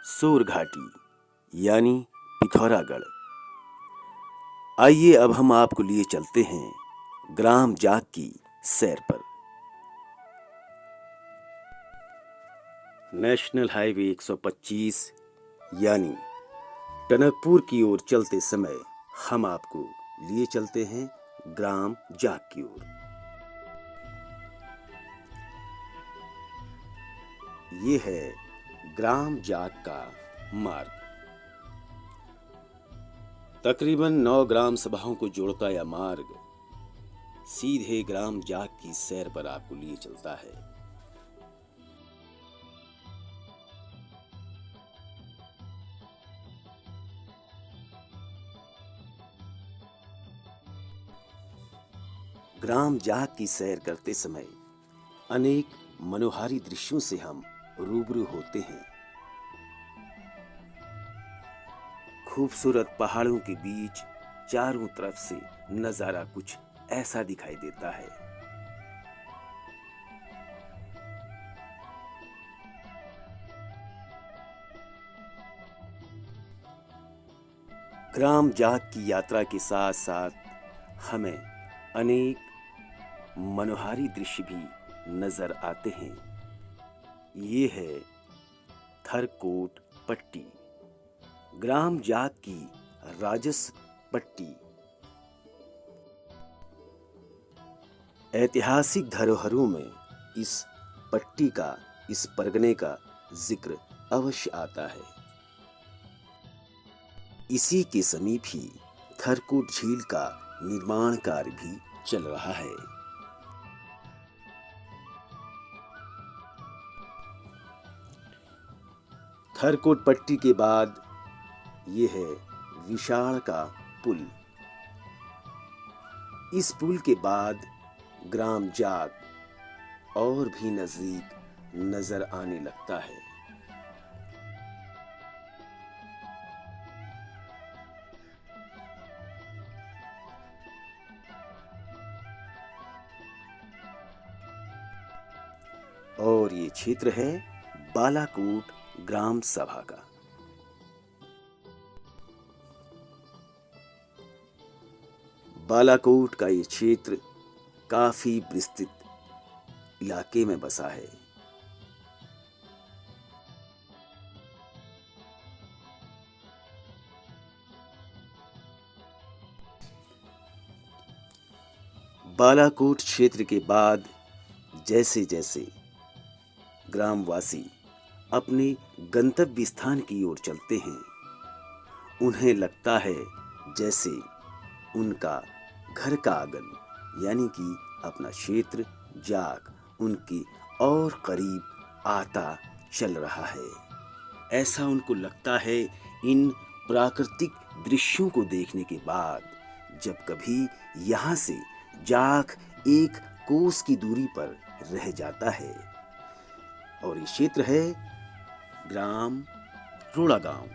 सोर घाटी यानी पिथौरागढ़। आइए अब हम आपको लिए चलते हैं ग्राम जाग की सैर पर। नेशनल हाईवे 125 यानी टनकपुर की ओर चलते समय हम आपको लिए चलते हैं ग्राम जाग की ओर। ये है ग्राम जाग का मार्ग। तकरीबन 9 ग्राम सभाओं को जोड़ता यह मार्ग सीधे ग्राम जाग की सैर पर आपको लिए चलता है। ग्राम जाग की सैर करते समय अनेक मनोहारी दृश्यों से हम रूबरू होते हैं। खूबसूरत पहाड़ों के बीच चारों तरफ से नजारा कुछ ऐसा दिखाई देता है। ग्राम जाग की यात्रा के साथ साथ हमें अनेक मनोहारी दृश्य भी नजर आते हैं। ये है थरकोट पट्टी, ग्राम जाग की राजस्व पट्टी। ऐतिहासिक धरोहरों में इस पट्टी का, इस परगने का जिक्र अवश्य आता है। इसी के समीप ही थरकोट झील का निर्माण कार्य भी चल रहा है। थरकोट पट्टी के बाद ये है विशाल का पुल। इस पुल के बाद ग्राम जाग और भी नजदीक नजर आने लगता है। और ये क्षेत्र है बालाकोट ग्राम सभा का। बालाकोट का ये क्षेत्र काफी विस्तृत इलाके में बसा है। बालाकोट क्षेत्र के बाद जैसे जैसे ग्रामवासी अपने गंतव्य स्थान की ओर चलते हैं, उन्हें लगता है जैसे उनका घर का आंगन यानी कि अपना क्षेत्र जाग उनके और करीब आता चल रहा है। ऐसा उनको लगता है इन प्राकृतिक दृश्यों को देखने के बाद, जब कभी यहाँ से जाग एक कोस की दूरी पर रह जाता है। और ये क्षेत्र है ग्राम रोड़ा गांव।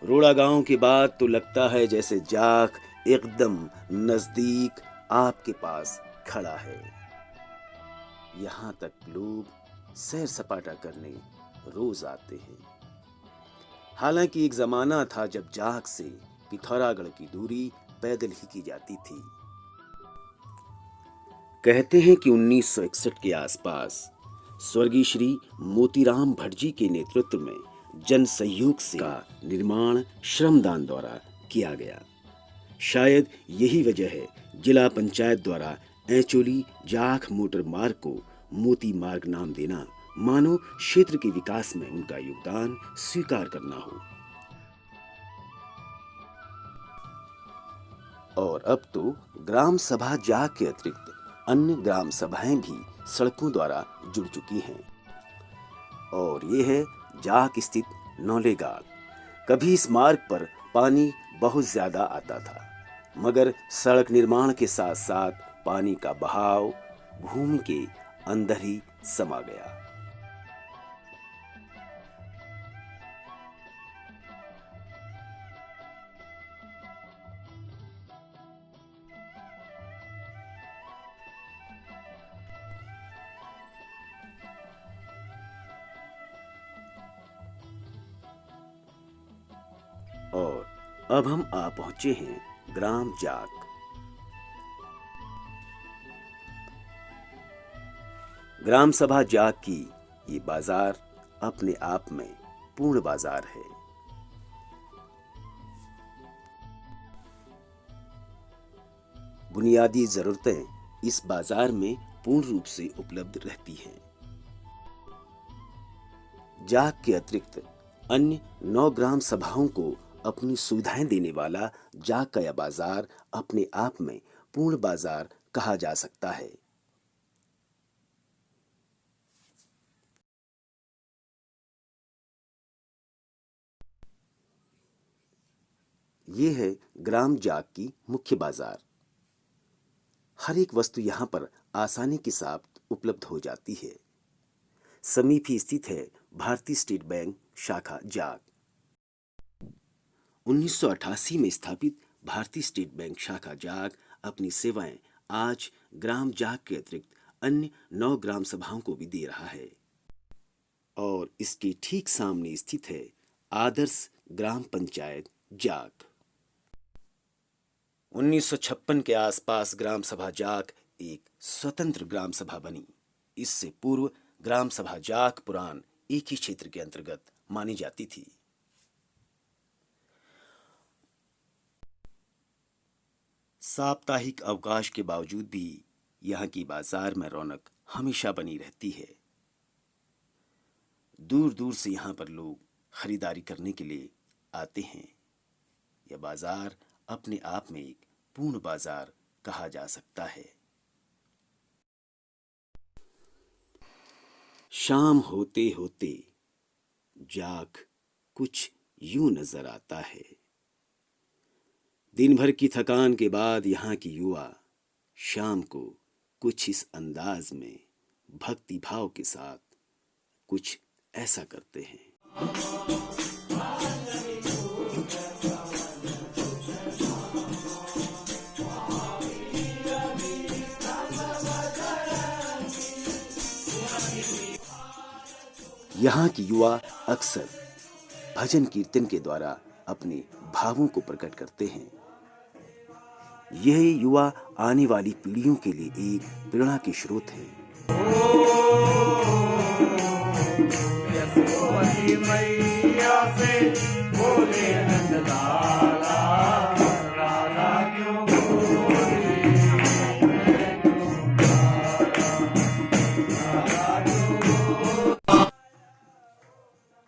रोड़ा गांव के बाद तो लगता है जैसे जाग एकदम नजदीक आपके पास खड़ा है। यहाँ तक लोग सैर सपाटा करने रोज आते हैं। हालांकि एक जमाना था जब जाग से पिथौरागढ़ की दूरी पैदल ही की जाती थी। कहते हैं कि 1961 के आसपास स्वर्गीय श्री मोतीराम भटजी के नेतृत्व में जन सहयोग से का निर्माण श्रमदान द्वारा किया गया। शायद यही वजह है जिला पंचायत द्वारा ऐचोली जाख मोटर मार्ग को मोती मार्ग नाम देना, मानो क्षेत्र के विकास में उनका योगदान स्वीकार करना हो। और अब तो ग्राम सभा जाग के अतिरिक्त अन्य ग्राम सभाएं भी सड़कों द्वारा जुड़ चुकी हैं। और ये है जाग स्थित नौलेगाल। कभी इस मार्ग पर पानी बहुत ज्यादा आता था, मगर सड़क निर्माण के साथ साथ पानी का बहाव भूमि के अंदर ही समा गया। अब हम आ पहुंचे हैं ग्राम जाक। ग्राम सभा जाक की ये बाजार अपने आप में पूर्ण बाजार है। बुनियादी जरूरतें इस बाजार में पूर्ण रूप से उपलब्ध रहती हैं। जाक के अतिरिक्त अन्य 9 ग्राम सभाओं को अपनी सुविधाएं देने वाला जाक का यह बाजार अपने आप में पूर्ण बाजार कहा जा सकता है। ये है ग्राम जाक की मुख्य बाजार। हर एक वस्तु यहां पर आसानी के साथ उपलब्ध हो जाती है। समीप ही स्थित है भारतीय स्टेट बैंक शाखा जाक। 1988 में स्थापित भारतीय स्टेट बैंक शाखा जाक अपनी सेवाएं आज ग्राम जाक के अतिरिक्त अन्य 9 ग्राम सभाओं को भी दे रहा है। और इसके ठीक सामने स्थित है आदर्श ग्राम पंचायत जाक। 1956 के आसपास ग्राम सभा जाक एक स्वतंत्र ग्राम सभा बनी। इससे पूर्व ग्राम सभा जाक पुरान एक ही क्षेत्र के अंतर्गत मानी जाती थी। साप्ताहिक अवकाश के बावजूद भी यहाँ की बाजार में रौनक हमेशा बनी रहती है। दूर दूर से यहाँ पर लोग खरीदारी करने के लिए आते हैं। यह बाजार अपने आप में एक पूर्ण बाजार कहा जा सकता है। शाम होते होते जाक कुछ यूं नजर आता है। दिन भर की थकान के बाद यहाँ की युवा शाम को कुछ इस अंदाज में भक्ति भाव के साथ कुछ ऐसा करते हैं। यहाँ की युवा अक्सर भजन कीर्तन के द्वारा अपने भावों को प्रकट करते हैं। यह युवा आने वाली पीढ़ियों के लिए एक प्रेरणा के स्रोत है।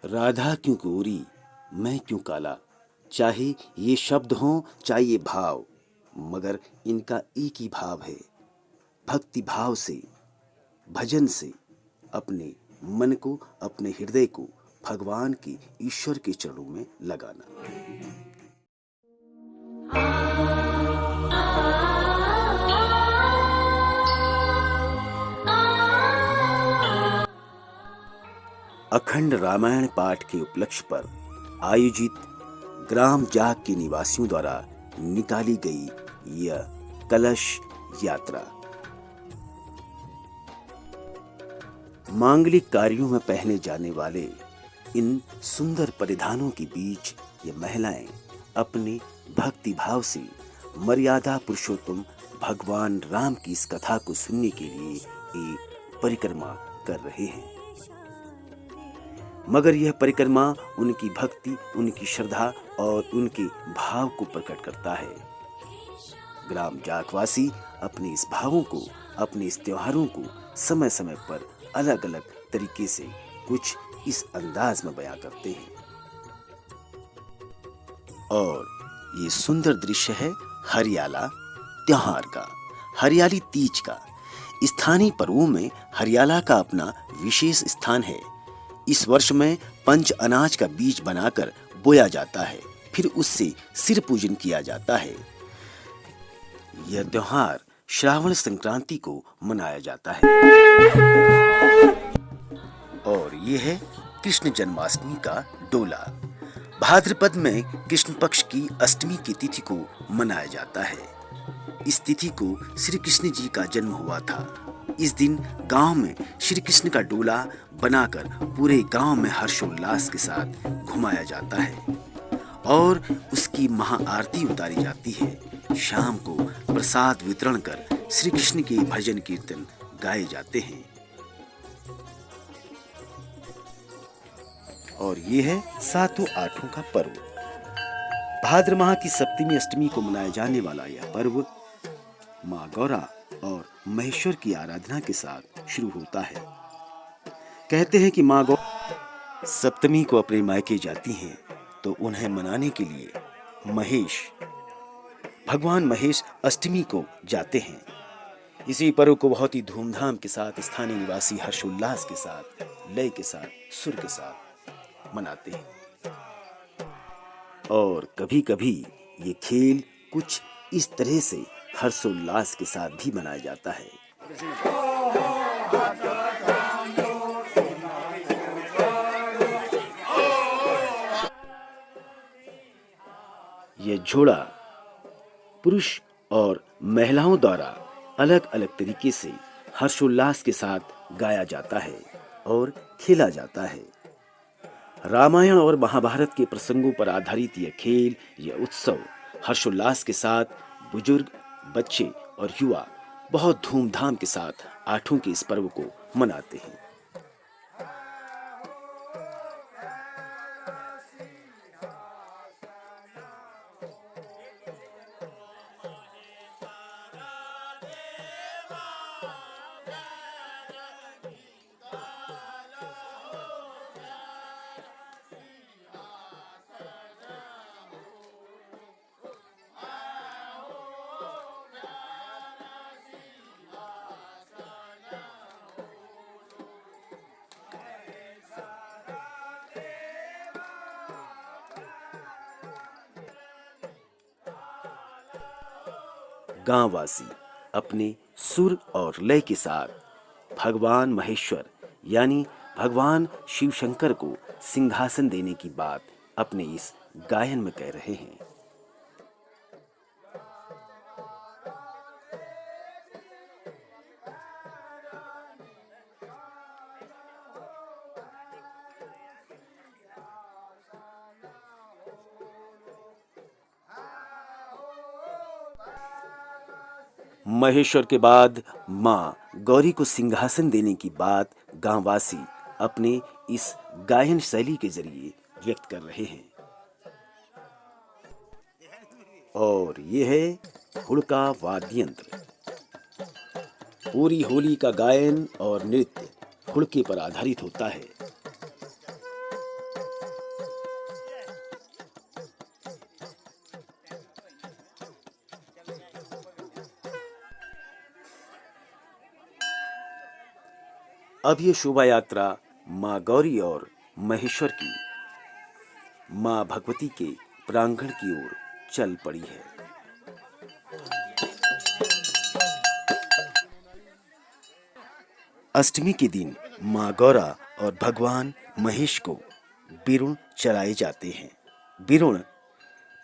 राधा क्यों गोरी मैं क्यों काला, चाहे ये शब्द हों चाहे ये भाव, मगर इनका एक ही भाव है, भक्ति भाव से, भजन से अपने मन को, अपने हृदय को भगवान के, ईश्वर के चरणों में लगाना। अखंड रामायण पाठ के उपलक्ष्य पर आयोजित ग्राम जाक के निवासियों द्वारा निकाली गई यह कलश यात्रा मांगलिक कार्यों में पहने जाने वाले इन सुंदर परिधानों के बीच ये महिलाएं अपने भक्ति भाव से मर्यादा पुरुषोत्तम भगवान राम की इस कथा को सुनने के लिए एक परिक्रमा कर रहे हैं। मगर यह परिक्रमा उनकी भक्ति, उनकी श्रद्धा और उनके भाव को प्रकट करता है। ग्राम जाकवासी अपने इस भावों को, अपने इस त्योहारों को समय समय पर अलग अलग तरीके से कुछ इस अंदाज में बयां करते हैं। और ये सुंदर दृश्य है हरियाला त्योहार का, हरियाली तीज का। स्थानीय पर्वों में हरियाला का अपना विशेष स्थान है। इस वर्ष में पंच अनाज का बीज बनाकर बोया जाता है, फिर उससे सिर पूजन किया जाता है। यह त्योहार श्रावण संक्रांति को मनाया जाता है। और यह है कृष्ण जन्माष्टमी का डोला। भाद्रपद में कृष्ण पक्ष की अष्टमी की तिथि को मनाया जाता है। इस तिथि को श्री कृष्ण जी का जन्म हुआ था। इस दिन गांव में श्री कृष्ण का डोला बनाकर पूरे गांव में हर्षोल्लास के साथ घुमाया जाता है। और उसकी महाआरती उतारी जाती है। शाम को प्रसाद वितरण कर श्री कृष्ण के भजन कीर्तन गाए जाते हैं। और ये है सातों आठों का पर्व। भाद्र माह की सप्तमी अष्टमी को मनाया जाने वाला यह पर्व माँ गौरा और महेश्वर की आराधना के साथ शुरू होता है। कहते हैं कि माँ गौरा सप्तमी को अपने मायके जाती हैं तो उन्हें मनाने के लिए भगवान महेश अष्टमी को जाते हैं। इसी पर्व को बहुत ही धूमधाम के साथ स्थानीय निवासी हर्षोल्लास के साथ, लय के साथ, सुर के साथ मनाते हैं। और कभी कभी ये खेल कुछ इस तरह से हर्षोल्लास के साथ भी मनाया जाता है। यह जोड़ा पुरुष और महिलाओं द्वारा अलग अलग तरीके से हर्षोल्लास के साथ गाया जाता है और खेला जाता है। रामायण और महाभारत के प्रसंगों पर आधारित यह खेल, यह उत्सव हर्षोल्लास के साथ बुजुर्ग, बच्चे और युवा बहुत धूमधाम के साथ आठों के इस पर्व को मनाते हैं। गांववासी अपने सुर और लय के साथ भगवान महेश्वर यानी भगवान शिव शंकर को सिंहासन देने की बात अपने इस गायन में कह रहे हैं। महेश्वर के बाद माँ गौरी को सिंहासन देने की बात गांववासी अपने इस गायन शैली के जरिए व्यक्त कर रहे हैं। और ये है हुड़का वाद्य यंत्र। पूरी होली का गायन और नृत्य हुड़के पर आधारित होता है। अब ये शोभा यात्रा माँ गौरी और महेश्वर की माँ भगवती के प्रांगण की ओर चल पड़ी है। अष्टमी के दिन माँ गौरा और भगवान महेश को बिरुण चलाए जाते हैं। बिरुण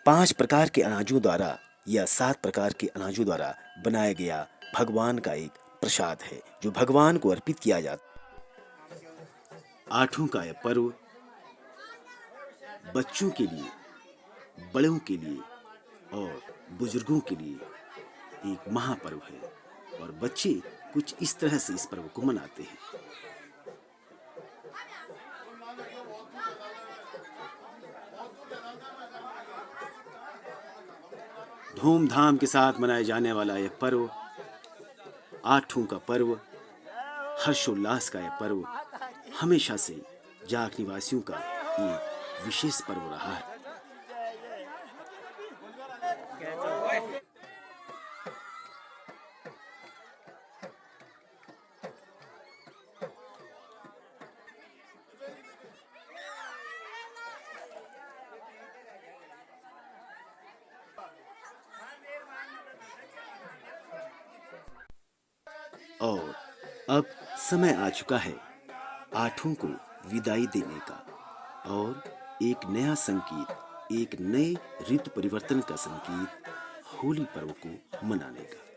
5 प्रकार के अनाजों द्वारा या 7 प्रकार के अनाजों द्वारा बनाया गया भगवान का एक प्रसाद है जो भगवान को अर्पित किया जाता है। आठों का यह पर्व बच्चों के लिए, बड़ों के लिए और बुजुर्गों के लिए एक महापर्व है और बच्चे कुछ इस तरह से इस पर्व को मनाते हैं। धूमधाम के साथ मनाया जाने वाला यह पर्व, आठों का पर्व, हर्षोल्लास का यह पर्व हमेशा से जाख निवासियों का एक विशेष पर्व रहा है। और अब समय आ चुका है आठों को विदाई देने का और एक नया संकेत, एक नए ऋतु परिवर्तन का संकेत होली पर्व को मनाने का।